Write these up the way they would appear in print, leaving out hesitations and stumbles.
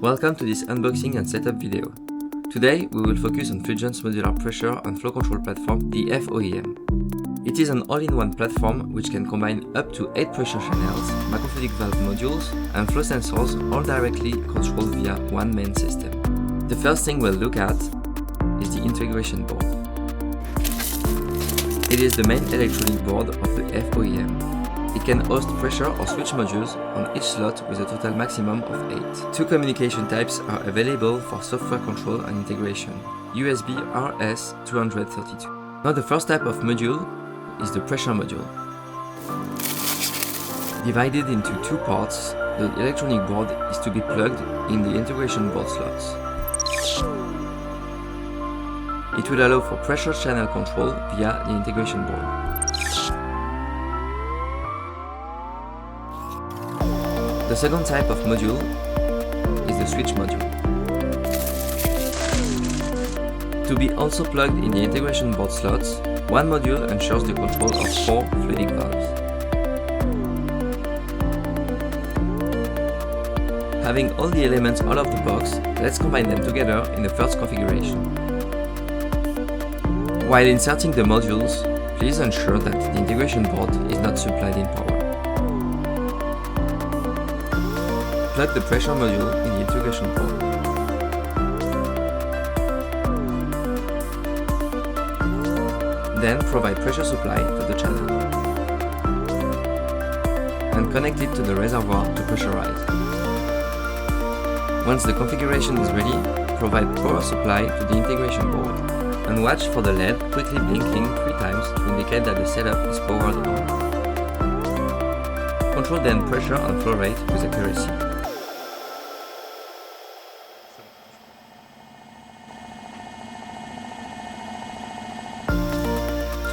Welcome to this unboxing and setup video. Today we will focus on Fluigent's modular pressure and flow control platform, the F-OEM. It is an all-in-one platform which can combine up to 8 pressure channels, microfluidic valve modules and flow sensors, all directly controlled via one main system. The first thing we'll look at is the integration board. It is the main electronic board of the F-OEM. It can host pressure or switch modules on each slot with a total maximum of 8. Two communication types are available for software control and integration: USB RS232. Now the first type of module is the pressure module. Divided into two parts, the electronic board is to be plugged in the integration board slots. It will allow for pressure channel control via the integration board. The second type of module is the switch module. To be also plugged in the integration board slots, one module ensures the control of 4 fluidic valves. Having all the elements out of the box, let's combine them together in the first configuration. While inserting the modules, please ensure that the integration board is not supplied in power. Plug the pressure module in the integration board. Then provide pressure supply to the channel. And connect it to the reservoir to pressurize. Once the configuration is ready, provide power supply to the integration board. And watch for the LED quickly blinking 3 times to indicate that the setup is powered on. Control then pressure and flow rate with accuracy.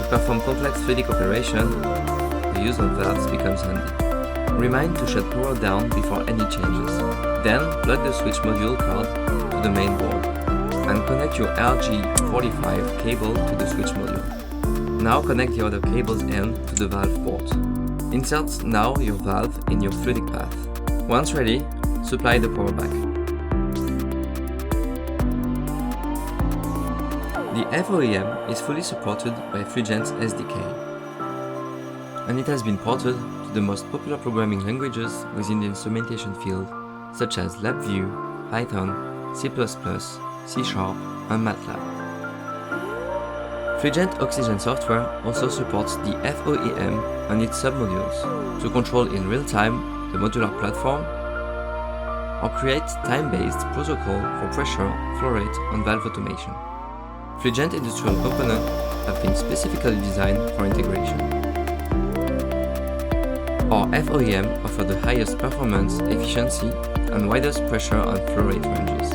To perform complex fluidic operation, the use of valves becomes handy. Remind to shut power down before any changes. Then plug the switch module card to the main board and connect your RG45 cable to the switch module. Now connect the other cable's end to the valve port. Insert now your valve in your fluidic path. Once ready, supply the power back. The F-OEM is fully supported by Fluigent's SDK, and it has been ported to the most popular programming languages within the instrumentation field, such as LabVIEW, Python, C++, C# and MATLAB. Fluigent Oxygen software also supports the F-OEM and its submodules to control in real time the modular platform or create time-based protocol for pressure, flow rate and valve automation. Fluigent industrial components have been specifically designed for integration. Our F-OEM offers the highest performance, efficiency and widest pressure and flow rate ranges.